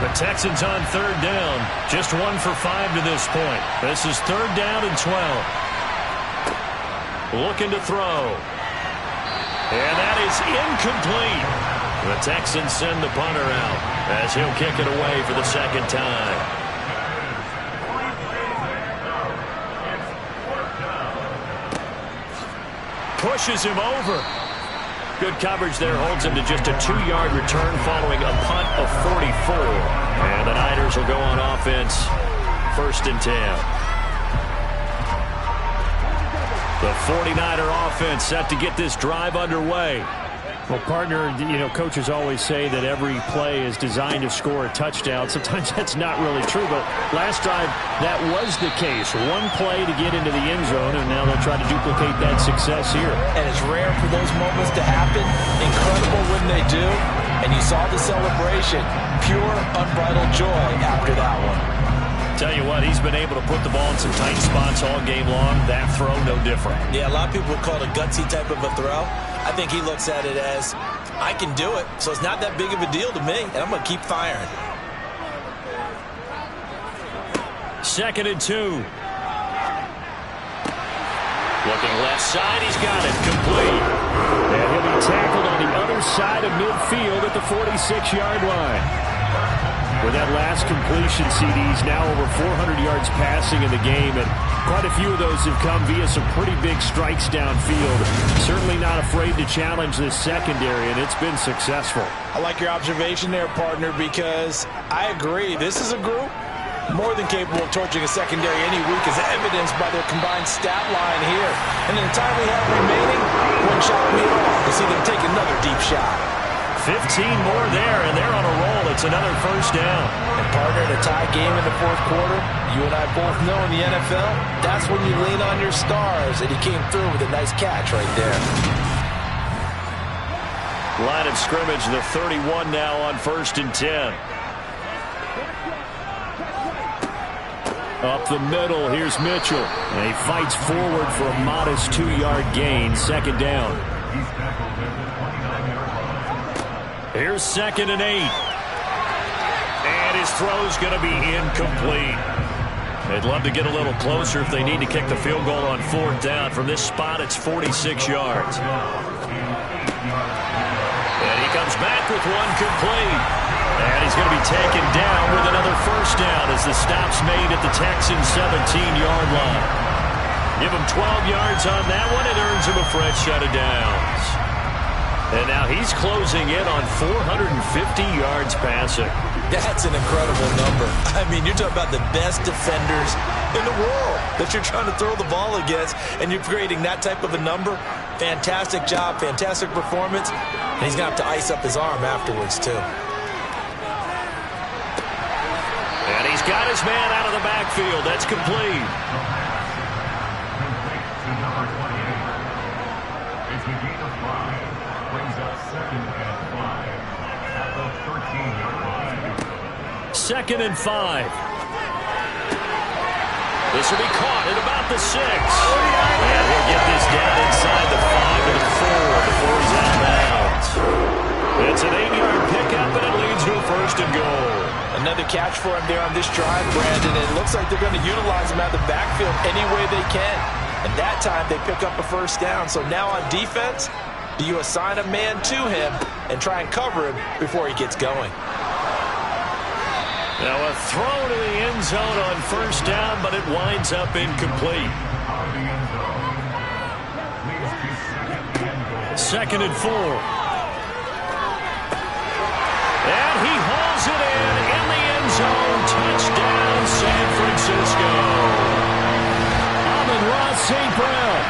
The Texans on third down. Just 1 for 5 to this point. This is third down and 12. Looking to throw. And that is incomplete. The Texans send the punter out as he'll kick it away for the second time. Pushes him over. Good coverage there, holds him to just a 2-yard return following a punt of 44. And the Niners will go on offense, 1st and 10. The 49er offense set to get this drive underway. Well, partner, coaches always say that every play is designed to score a touchdown. Sometimes that's not really true, but last drive, that was the case. One play to get into the end zone, and now they'll try to duplicate that success here. And it's rare for those moments to happen. Incredible when they do. And you saw the celebration. Pure, unbridled joy after that one. Tell you what, he's been able to put the ball in some tight spots all game long. That throw, no different. Yeah, a lot of people would call it a gutsy type of a throw. I think he looks at it as, I can do it, so it's not that big of a deal to me, and I'm going to keep firing. 2nd and 2. Looking left side, he's got it, complete. And he'll be tackled on the other side of midfield at the 46-yard line. With that last completion, CD's now over 400 yards passing in the game, and quite a few of those have come via some pretty big strikes downfield. Certainly not afraid to challenge this secondary, and it's been successful. I like your observation there, partner, because I agree. This is a group more than capable of torching a secondary any week, as evidenced by their combined stat line here. And in the time we have remaining, wouldn't shock me at all to see them take another deep shot. 15 more there, and they're on a roll. It's another 1st down. And partner, in a tie game in the 4th quarter, you and I both know in the NFL, that's when you lean on your stars, and he came through with a nice catch right there. Line of scrimmage, the 31 now on 1st and 10. Up the middle, here's Mitchell. And he fights forward for a modest 2-yard gain, 2nd down. Here's 2nd and 8. And his throw's going to be incomplete. They'd love to get a little closer if they need to kick the field goal on 4th down. From this spot, it's 46 yards. And he comes back with one complete. And he's going to be taken down with another 1st down as the stop's made at the Texans' 17-yard line. Give him 12 yards on that one. It earns him a fresh set of downs. And now he's closing in on 450 yards passing. That's an incredible number. I mean, you're talking about the best defenders in the world that you're trying to throw the ball against, and you're creating that type of a number. Fantastic job, fantastic performance. And he's going to have to ice up his arm afterwards, too. And he's got his man out of the backfield. That's complete. It's a gain of 5. Brings up 2nd and 5 at the 13-yard line. 2nd and 5. This will be caught at about the 6. And he'll get this down inside the 5 to the 4 before he's out of bounds. It's an 8-yard pickup, and it leads to a 1st and goal. Another catch for him there on this drive, Brandon. And it looks like they're going to utilize him out of the backfield any way they can. And that time they pick up a 1st down. So now on defense, do you assign a man to him and try and cover him before he gets going? Now a throw to the end zone on 1st down, but it winds up incomplete. 2nd and 4. And he hauls it in the end zone. Touchdown, San Francisco. Amon-Ra St. Brown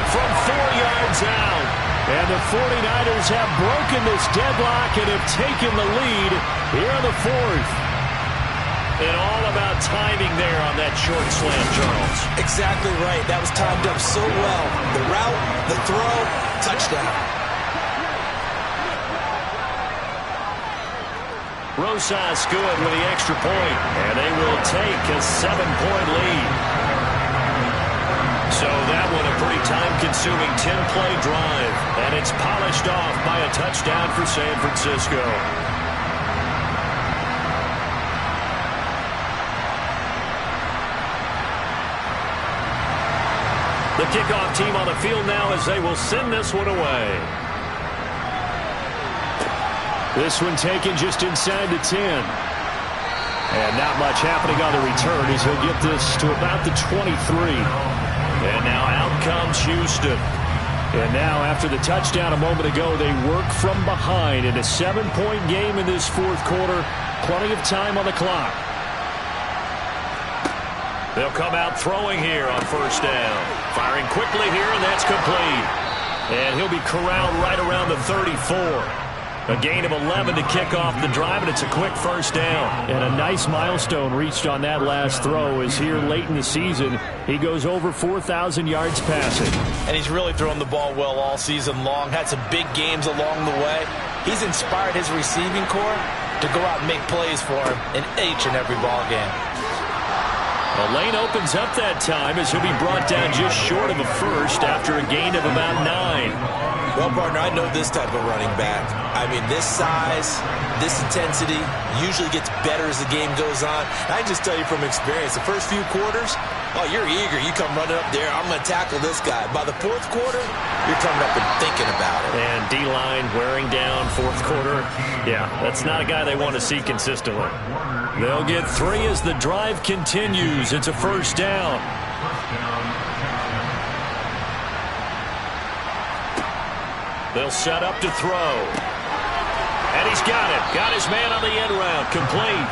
from 4 yards out. And the 49ers have broken this deadlock and have taken the lead here in the fourth. And all about timing there on that short slant, Charles. Exactly right. That was timed up so well. The route, the throw, touchdown. Rosas good with the extra point, and they will take a 7-point lead. So that one a pretty time-consuming 10-play drive, and it's polished off by a touchdown for San Francisco. The kickoff team on the field now as they will send this one away. This one taken just inside the 10. And not much happening on the return as he'll get this to about the 23. And now out comes Houston. And now after the touchdown a moment ago, they work from behind in a 7-point game in this fourth quarter. Plenty of time on the clock. They'll come out throwing here on first down. Firing quickly here, and that's complete. And he'll be corralled right around the 34. A gain of 11 to kick off the drive, and it's a quick first down. And a nice milestone reached on that last throw as here late in the season, he goes over 4,000 yards passing. And he's really thrown the ball well all season long. Had some big games along the way. He's inspired his receiving corps to go out and make plays for him in each and every ball game. The lane opens up that time as he'll be brought down just short of a first after a gain of about 9. Well, partner, I know this type of running back. I mean, this size, this intensity usually gets better as the game goes on. I can just tell you from experience, the first few quarters, oh, you're eager. You come running up there, I'm going to tackle this guy. By the fourth quarter, you're coming up and thinking about it. And D-line wearing down fourth quarter. Yeah, that's not a guy they want to see consistently. They'll get 3 as the drive continues. It's a first down. They'll set up to throw. And he's got it. Got his man on the end route. Complete.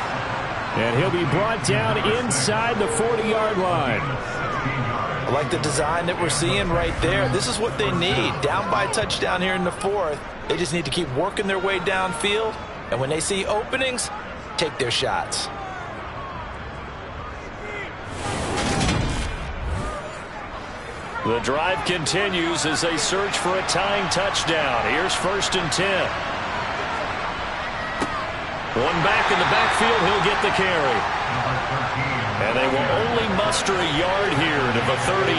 And he'll be brought down inside the 40-yard line. I like the design that we're seeing right there. This is what they need. Down by a touchdown here in the fourth. They just need to keep working their way downfield. And when they see openings, take their shots. The drive continues as they search for a tying touchdown. Here's first and 10. One back in the backfield, he'll get the carry. And they will only muster a yard here to the 38.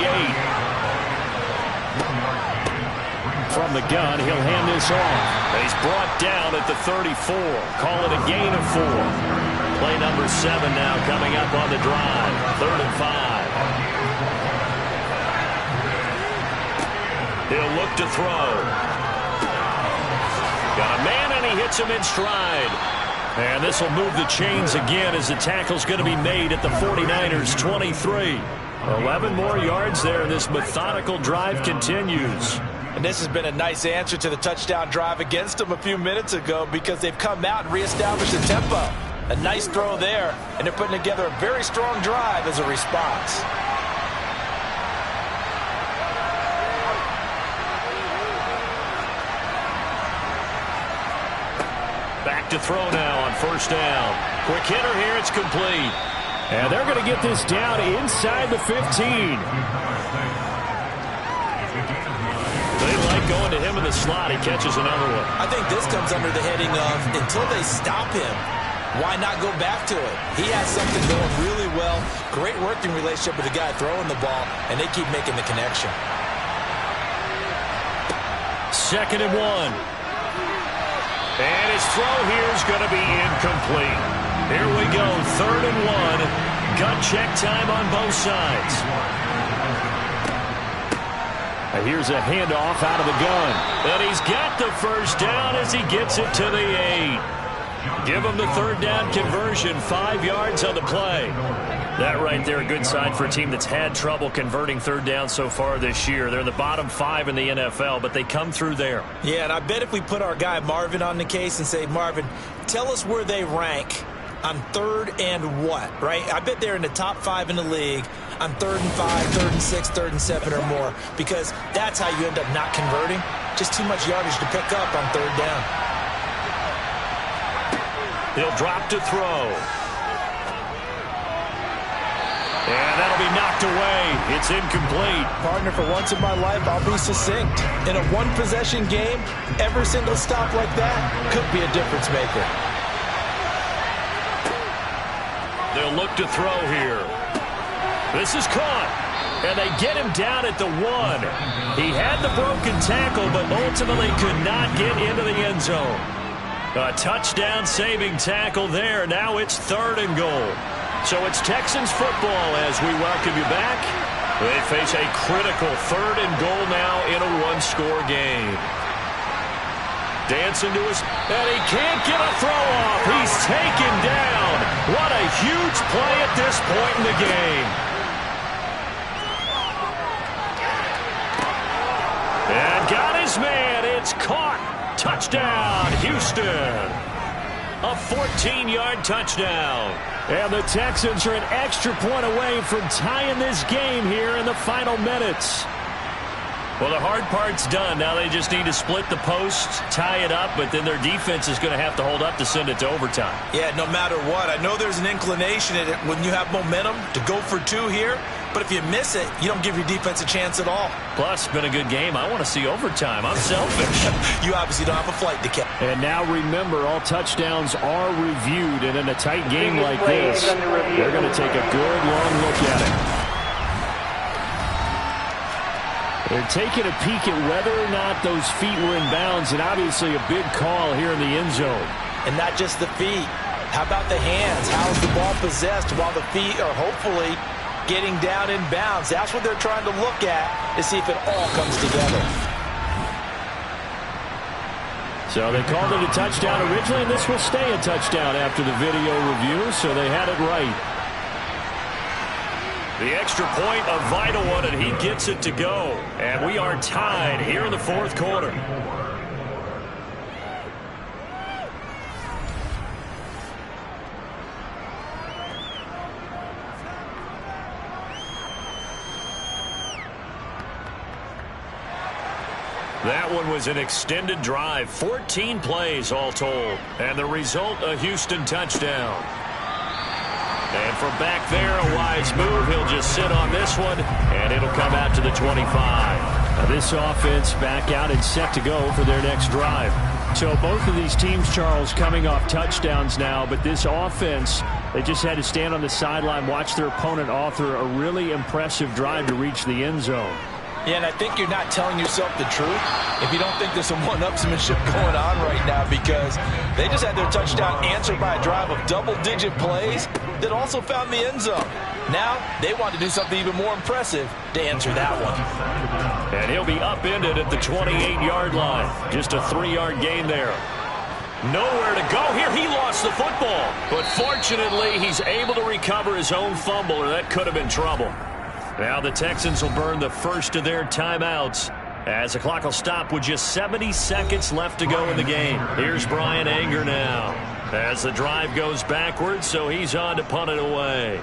From the gun, he'll hand this off. He's brought down at the 34. Call it a gain of 4. Play number 7 now coming up on the drive. 3rd and 5. He'll look to throw. Got a man, and he hits him in stride. And this will move the chains again as the tackle's going to be made at the 49ers' 23. 11 more yards there, and this methodical drive continues. And this has been a nice answer to the touchdown drive against them a few minutes ago because they've come out and reestablished the tempo. A nice throw there, and they're putting together a very strong drive as a response. Back to throw now on first down. Quick hitter here, it's complete. And they're going to get this down inside the 15. They like going to him in the slot. He catches another one. I think this comes under the heading of until they stop him, why not go back to it? He has something going really well. Great working relationship with the guy throwing the ball, and they keep making the connection. 2nd and 1. And his throw here is going to be incomplete. Here we go, 3rd and 1. Gut check time on both sides. And here's a handoff out of the gun. And he's got the first down as he gets it to the 8. Give him the 3rd down conversion, 5 yards on the play. That right there, a good sign for a team that's had trouble converting 3rd down so far this year. They're in the bottom 5 in the NFL, but they come through there. Yeah, and I bet if we put our guy Marvin on the case and say, Marvin, tell us where they rank on 3rd and what, right? I bet they're in the top 5 in the league on 3rd and 5, 3rd and 6, 3rd and 7 or more, because that's how you end up not converting. Just too much yardage to pick up on 3rd down. He'll drop to throw. And that'll be knocked away. It's incomplete. Partner, for once in my life, I'll be succinct. In a one-possession game, every single stop like that could be a difference maker. They'll look to throw here. This is caught. And they get him down at the 1. He had the broken tackle, but ultimately could not get into the end zone. A touchdown-saving tackle there. Now it's 3rd and goal. So it's Texans football as we welcome you back. They face a critical 3rd and goal now in a one-score game. Dancing to his, and he can't get a throw off. He's taken down. What a huge play at this point in the game. And got his man. It's caught. Touchdown, Houston. A 14-yard touchdown. And the Texans are an extra point away from tying this game here in the final minutes. Well, the hard part's done. Now they just need to split the post, tie it up, but then their defense is going to have to hold up to send it to overtime. Yeah, no matter what. I know there's an inclination in it when you have momentum to go for 2 here, but if you miss it, you don't give your defense a chance at all. Plus, it's been a good game. I want to see overtime. I'm selfish. You obviously don't have a flight to catch. And now remember, all touchdowns are reviewed, and in a tight game like this, they're going to take a good long look at it. They're taking a peek at whether or not those feet were in bounds, and obviously a big call here in the end zone. And not just the feet. How about the hands? How's the ball possessed while the feet are hopefully getting down in bounds? That's what they're trying to look at to see if it all comes together. So they called it a touchdown originally, and this will stay a touchdown after the video review, so they had it right. The extra point, a vital one, and he gets it to go. And we are tied here in the 4th quarter. That one was an extended drive, 14 plays all told. And the result, a Houston touchdown. And from back there, a wise move. He'll just sit on this one, and it'll come out to the 25. Now this offense back out and set to go for their next drive. So both of these teams, Charles, coming off touchdowns now, but this offense, they just had to stand on the sideline, watch their opponent author a really impressive drive to reach the end zone. Yeah, and I think you're not telling yourself the truth if you don't think there's some one-upsmanship going on right now, because they just had their touchdown answered by a drive of double-digit plays that also found the end zone. Now they want to do something even more impressive to answer that one. And he'll be upended at the 28-yard line. Just a 3-yard gain there. Nowhere to go here. He lost the football. But fortunately, he's able to recover his own fumble, or that could have been trouble. Now the Texans will burn the first of their timeouts as the clock will stop with just 70 seconds left to go in the game. Here's Brian Anger now as the drive goes backwards, so he's on to punt it away.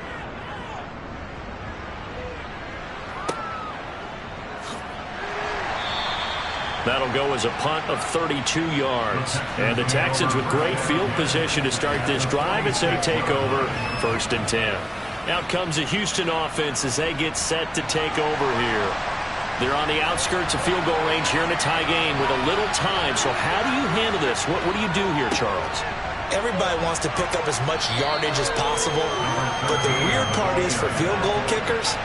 That'll go as a punt of 32 yards. And the Texans with great field position to start this drive as they take over 1st and 10. Out comes the Houston offense as they get set to take over here. They're on the outskirts of field goal range here in a tie game with a little time. So how do you handle this? What do you do here, Charles? Everybody wants to pick up as much yardage as possible, but the weird part is for field goal kickers,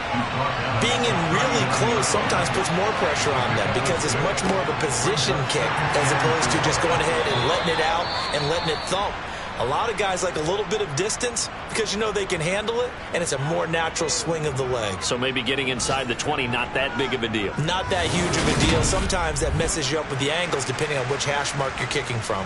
being in really close sometimes puts more pressure on them because it's much more of a position kick as opposed to just going ahead and letting it out and letting it thump. A lot of guys like a little bit of distance because you know they can handle it, and it's a more natural swing of the leg. So maybe getting inside the 20, not that big of a deal. Not that huge of a deal. Sometimes that messes you up with the angles depending on which hash mark you're kicking from.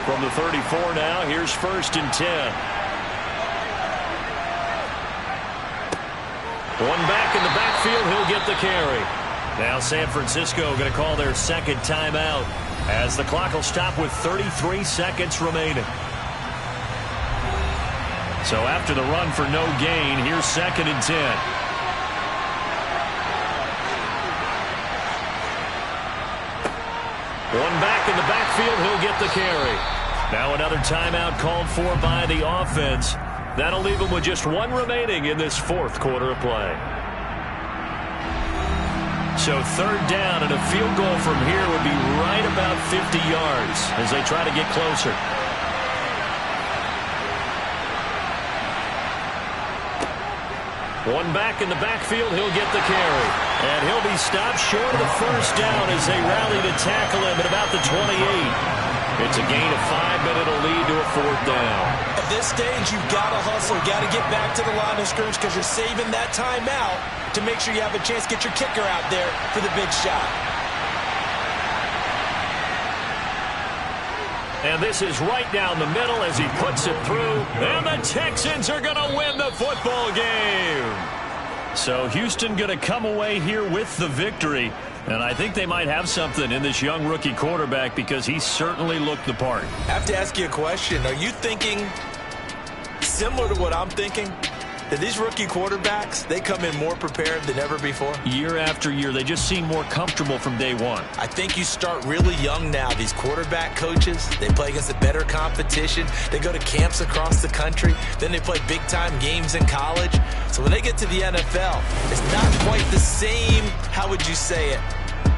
From the 34 now, here's 1st and 10. One back in the backfield, he'll get the carry. Now San Francisco going to call their second timeout as the clock will stop with 33 seconds remaining. So after the run for no gain, here's 2nd and 10. One back in the backfield, he'll get the carry. Now another timeout called for by the offense. That'll leave him with just one remaining in this 4th quarter of play. So 3rd down, and a field goal from here would be right about 50 yards as they try to get closer. One back in the backfield, he'll get the carry. And he'll be stopped short of the 1st down as they rally to tackle him at about the 28. It's a gain of 5, but it'll lead to a 4th down. At this stage, you've got to hustle. You've got to get back to the line of scrimmage because you're saving that timeout to make sure you have a chance to get your kicker out there for the big shot. And this is right down the middle as he puts it through. And the Texans are going to win the football game. So Houston going to come away here with the victory. And I think they might have something in this young rookie quarterback because he certainly looked the part. I have to ask you a question. Are you thinking similar to what I'm thinking? That these rookie quarterbacks, they come in more prepared than ever before? Year after year, they just seem more comfortable from day one. I think you start really young now. These quarterback coaches, they play against a better competition. They go to camps across the country. Then they play big-time games in college. So when they get to the NFL, it's not quite the same, how would you say it,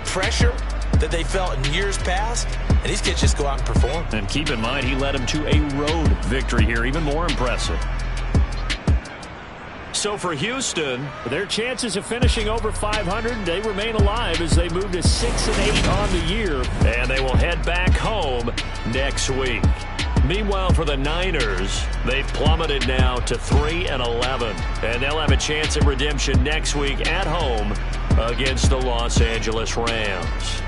pressure that they felt in years past. And these kids just go out and perform. And keep in mind, he led them to a road victory here, even more impressive. So for Houston, their chances of finishing over 500, they remain alive as they move to 6-8 on the year. And they will head back home next week. Meanwhile, for the Niners, they've plummeted now to 3-11. And they'll have a chance at redemption next week at home against the Los Angeles Rams.